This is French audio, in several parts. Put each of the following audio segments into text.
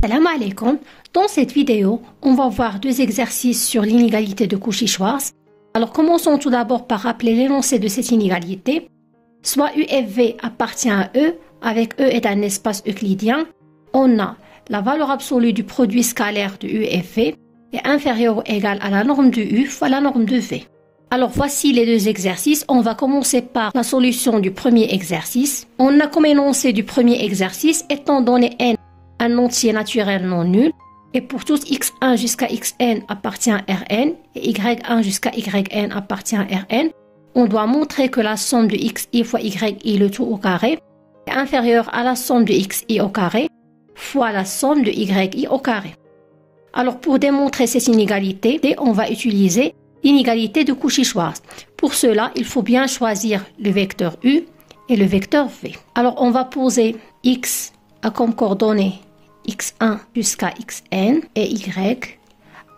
Salam alaikum. Dans cette vidéo, on va voir deux exercices sur l'inégalité de Cauchy-Schwarz. Alors commençons tout d'abord par rappeler l'énoncé de cette inégalité. Soit UFV appartient à E, avec E est un espace euclidien, on a la valeur absolue du produit scalaire de UFV est inférieure ou égale à la norme de U fois la norme de V. Alors voici les deux exercices. On va commencer par la solution du premier exercice. On a comme énoncé du premier exercice, étant donné n un entier naturel non nul, et pour tout x1 jusqu'à xn appartient à Rn, et y1 jusqu'à yn appartient à Rn, on doit montrer que la somme de xi fois yi le tout au carré est inférieure à la somme de xi au carré fois la somme de yi au carré. Alors pour démontrer cette inégalité, on va utiliser l'inégalité de Cauchy-Schwarz. Pour cela, il faut bien choisir le vecteur u et le vecteur v. Alors on va poser x à comme coordonnées x1 jusqu'à xn et y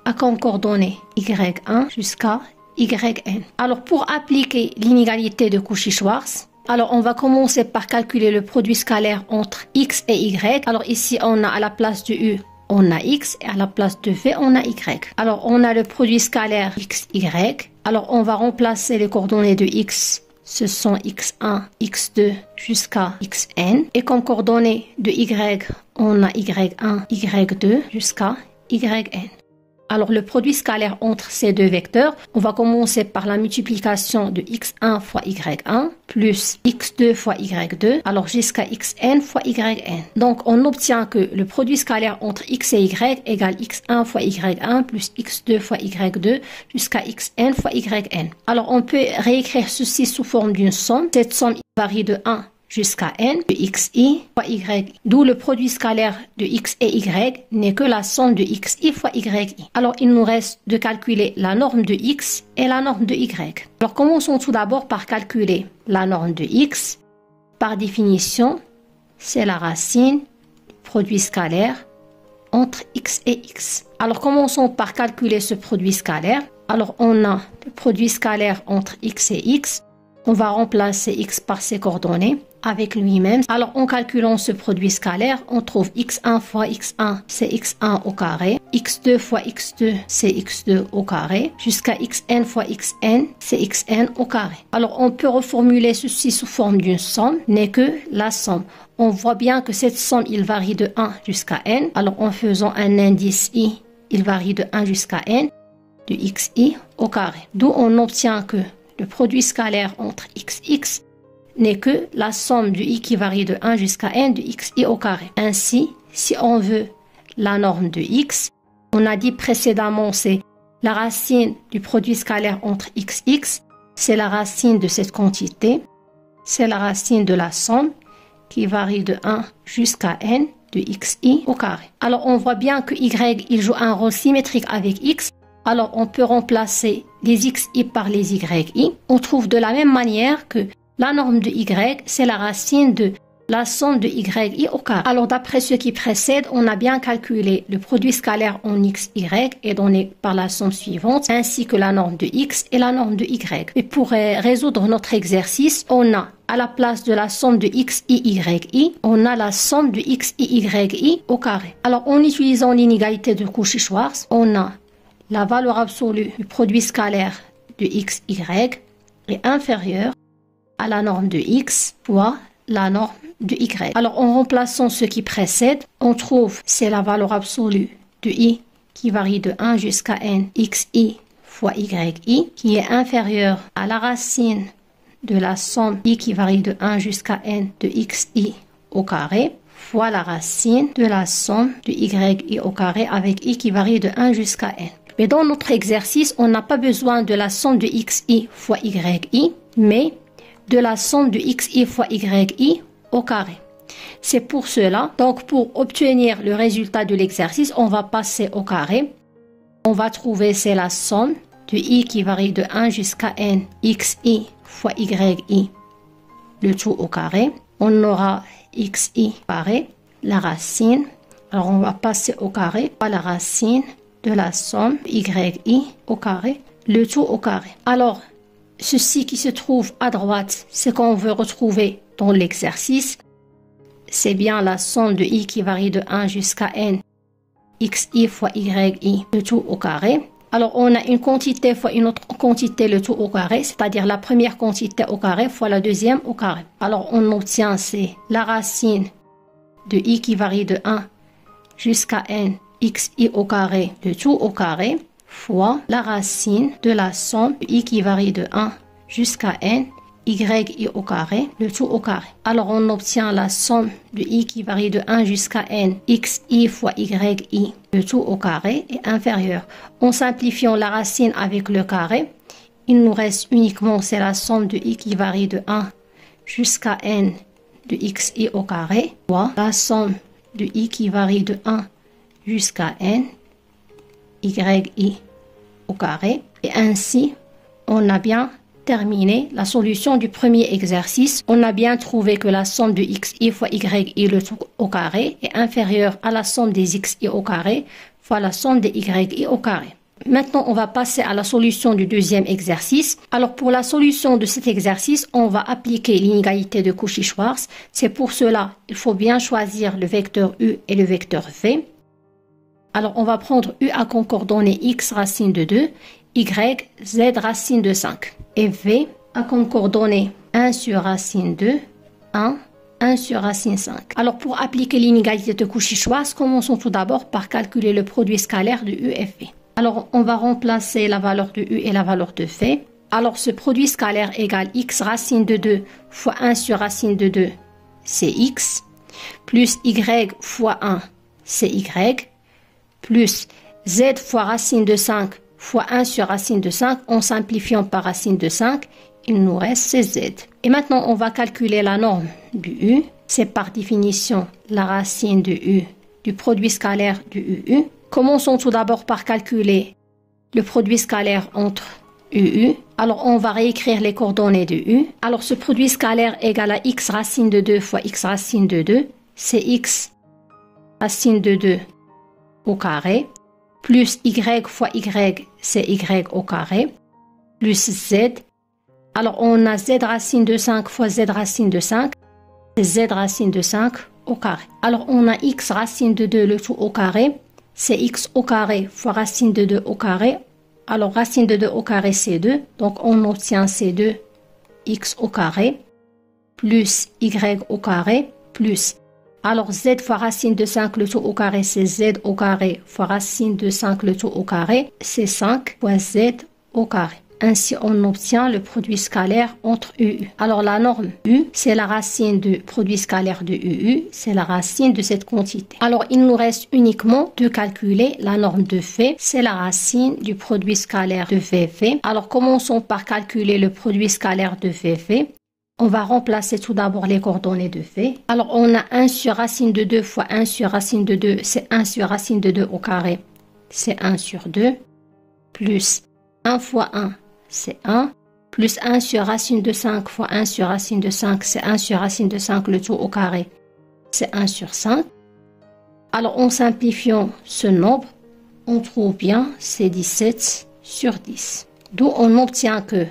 à comme coordonnées y1 jusqu'à yn. Alors pour appliquer l'inégalité de Cauchy-Schwarz, alors on va commencer par calculer le produit scalaire entre x et y. Alors ici on a à la place de u on a x et à la place de v on a y. Alors on a le produit scalaire x, y. Alors on va remplacer les coordonnées de x, ce sont x1, x2 jusqu'à xn. Et comme coordonnées de y, on a y1, y2 jusqu'à yn. Alors le produit scalaire entre ces deux vecteurs, on va commencer par la multiplication de x1 fois y1 plus x2 fois y2, alors jusqu'à xn fois yn. Donc on obtient que le produit scalaire entre x et y égale x1 fois y1 plus x2 fois y2 jusqu'à xn fois yn. Alors on peut réécrire ceci sous forme d'une somme. Cette somme varie de 1 jusqu'à n de xi fois y, d'où le produit scalaire de x et y n'est que la somme de xi fois yi. Alors il nous reste de calculer la norme de x et la norme de y. Alors commençons tout d'abord par calculer la norme de x. Par définition, c'est la racine du produit scalaire entre x et x. Alors commençons par calculer ce produit scalaire. Alors on a le produit scalaire entre x et x. On va remplacer x par ses coordonnées avec lui-même. Alors en calculant ce produit scalaire, on trouve x1 fois x1, c'est x1 au carré, x2 fois x2, c'est x2 au carré, jusqu'à xn fois xn, c'est xn au carré. Alors on peut reformuler ceci sous forme d'une somme, n'est que la somme. On voit bien que cette somme, il varie de 1 jusqu'à n. Alors en faisant un indice i, il varie de 1 jusqu'à n, de xi au carré. D'où on obtient que le produit scalaire entre x n'est que la somme du i qui varie de 1 jusqu'à n de xi au carré. Ainsi, si on veut la norme de x, on a dit précédemment c'est la racine du produit scalaire entre x, c'est la racine de cette quantité, c'est la racine de la somme qui varie de 1 jusqu'à n de xi au carré. Alors on voit bien que y il joue un rôle symétrique avec x. Alors on peut remplacer les xi par les yi. On trouve de la même manière que la norme de y, c'est la racine de la somme de yi au carré. Alors d'après ce qui précède, on a bien calculé le produit scalaire en x, y est donné par la somme suivante, ainsi que la norme de x et la norme de y. Et pour résoudre notre exercice, on a à la place de la somme de x, y, on a la somme de x, y au carré. Alors en utilisant l'inégalité de Cauchy-Schwarz, on a la valeur absolue du produit scalaire de x, y est inférieure à la norme de x fois la norme de y. Alors en remplaçant ce qui précède, on trouve c'est la valeur absolue de i qui varie de 1 jusqu'à n xi fois yi qui est inférieure à la racine de la somme i qui varie de 1 jusqu'à n de xi au carré fois la racine de la somme de yi au carré avec i qui varie de 1 jusqu'à n. Mais dans notre exercice, on n'a pas besoin de la somme de xi fois yi, mais de la somme de xi fois yi au carré. C'est pour cela, donc pour obtenir le résultat de l'exercice, on va passer au carré. On va trouver c'est la somme de i qui varie de 1 jusqu'à n xi fois yi, le tout au carré. On aura xi carré, la racine. Alors on va passer au carré par la racine de la somme yi au carré, le tout au carré. Alors, ceci qui se trouve à droite, c'est qu'on veut retrouver dans l'exercice. C'est bien la somme de i qui varie de 1 jusqu'à n xi fois yi, le tout au carré. Alors, on a une quantité fois une autre quantité, le tout au carré, c'est-à-dire la première quantité au carré fois la deuxième au carré. Alors, on obtient, c'est la racine de i qui varie de 1 jusqu'à n xi au carré, le tout au carré, fois la racine de la somme de i qui varie de 1 jusqu'à n yi au carré, le tout au carré. Alors, on obtient la somme de i qui varie de 1 jusqu'à n xi fois yi, le tout au carré, est inférieur. En simplifiant la racine avec le carré, il nous reste uniquement, c'est la somme de i qui varie de 1 jusqu'à n de xi au carré, fois la somme de i qui varie de 1 jusqu'à n yi au carré. Et ainsi, on a bien terminé la solution du premier exercice. On a bien trouvé que la somme de xi fois yi, le tout au carré, est inférieure à la somme des xi au carré fois la somme des yi au carré. Maintenant, on va passer à la solution du deuxième exercice. Alors, pour la solution de cet exercice, on va appliquer l'inégalité de Cauchy-Schwarz. C'est pour cela, il faut bien choisir le vecteur u et le vecteur v. Alors, on va prendre u à concordonnée x racine de 2, y, z racine de 5. Et v à concordonnée 1 sur racine 2, 1 sur racine 5. Alors, pour appliquer l'inégalité de Cauchy-Schwarz, commençons tout d'abord par calculer le produit scalaire de u et v. Alors, on va remplacer la valeur de u et la valeur de v. Alors, ce produit scalaire égale x racine de 2 fois 1 sur racine de 2, c'est x, plus y fois 1, c'est y, plus z fois racine de 5 fois 1 sur racine de 5, en simplifiant par racine de 5, il nous reste c'est z. Et maintenant, on va calculer la norme du u. C'est par définition la racine de u du produit scalaire du uu. Commençons tout d'abord par calculer le produit scalaire entre uu. Alors, on va réécrire les coordonnées de u. Alors, ce produit scalaire égale à x racine de 2 fois x racine de 2, c'est x racine de 2 au carré, plus y fois y, c'est y au carré, plus z. Alors, on a z racine de 5 fois z racine de 5, c'est z racine de 5 au carré. Alors, on a x racine de 2, le tout au carré, c'est x au carré fois racine de 2 au carré. Alors, racine de 2 au carré, c'est 2. Donc, on obtient c'est 2 x au carré plus y au carré plus. Alors, z fois racine de 5, le tout au carré, c'est z au carré fois racine de 5, le tout au carré, c'est 5 fois z au carré. Ainsi, on obtient le produit scalaire entre uu. Alors, la norme u, c'est la racine du produit scalaire de uu, c'est la racine de cette quantité. Alors, il nous reste uniquement de calculer la norme de v, c'est la racine du produit scalaire de vv. Alors, commençons par calculer le produit scalaire de vv. On va remplacer tout d'abord les coordonnées de v. Alors, on a 1 sur racine de 2 fois 1 sur racine de 2, c'est 1 sur racine de 2 au carré, c'est 1 sur 2, plus 1 fois 1, c'est 1, plus 1 sur racine de 5 fois 1 sur racine de 5, c'est 1 sur racine de 5, le tout au carré, c'est 1 sur 5. Alors, en simplifiant ce nombre, on trouve bien, c'est 17 sur 10. D'où on obtient que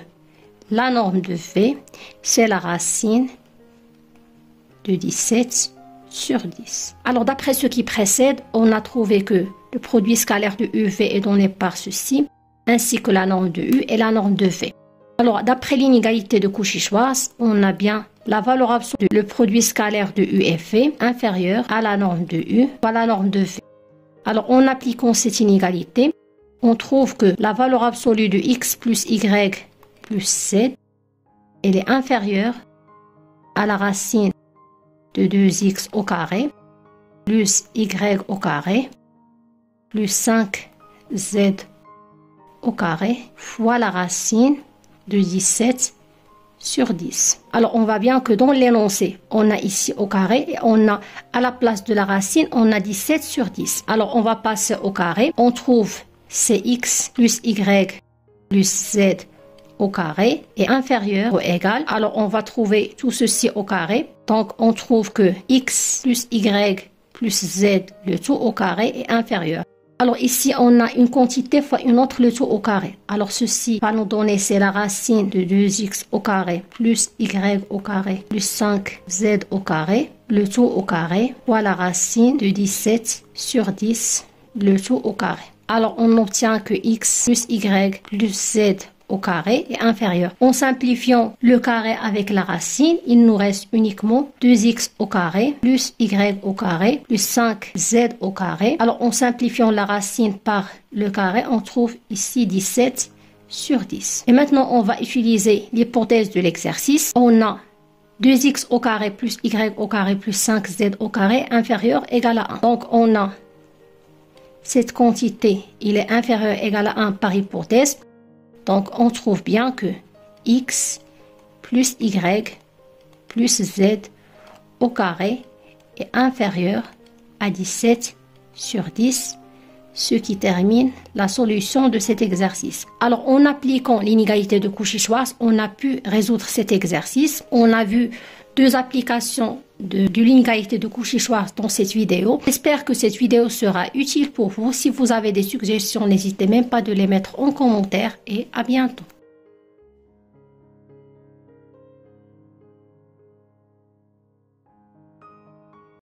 la norme de v, c'est la racine de 17 sur 10. Alors, d'après ce qui précède, on a trouvé que le produit scalaire de uv est donné par ceci, ainsi que la norme de u et la norme de v. Alors, d'après l'inégalité de Cauchy-Schwarz, on a bien la valeur absolue du produit scalaire de u et v inférieure à la norme de u à la norme de v. Alors, en appliquant cette inégalité, on trouve que la valeur absolue de x plus y plus z, elle est inférieure à la racine de 2x au carré plus y au carré plus 5z au carré fois la racine de 17 sur 10. Alors, on voit bien que dans l'énoncé, on a ici au carré et on a à la place de la racine, on a 17 sur 10. Alors, on va passer au carré. On trouve cx plus y plus z au carré est inférieur ou égal. Alors, on va trouver tout ceci au carré. Donc, on trouve que x plus y plus z, le tout au carré, est inférieur. Alors, ici, on a une quantité fois une autre, le tout au carré. Alors, ceci va nous donner, c'est la racine de 2x au carré plus y au carré plus 5z au carré, le tout au carré, fois la racine de 17 sur 10 le tout au carré. Alors, on obtient que x plus y plus z au carré est inférieur. En simplifiant le carré avec la racine, il nous reste uniquement 2x au carré plus y au carré plus 5z au carré. Alors, en simplifiant la racine par le carré, on trouve ici 17 sur 10. Et maintenant, on va utiliser l'hypothèse de l'exercice. On a 2x au carré plus y au carré plus 5z au carré inférieur égal à 1. Donc, on a cette quantité, il est inférieur égal à 1 par hypothèse. Donc, on trouve bien que x plus y plus z au carré est inférieur à 17 sur 10, ce qui termine la solution de cet exercice. Alors, en appliquant l'inégalité de Cauchy-Schwarz, on a pu résoudre cet exercice. On a vu deux applications de l'inégalité de Cauchy-Schwarz dans cette vidéo. J'espère que cette vidéo sera utile pour vous. Si vous avez des suggestions, n'hésitez même pas de les mettre en commentaire et à bientôt.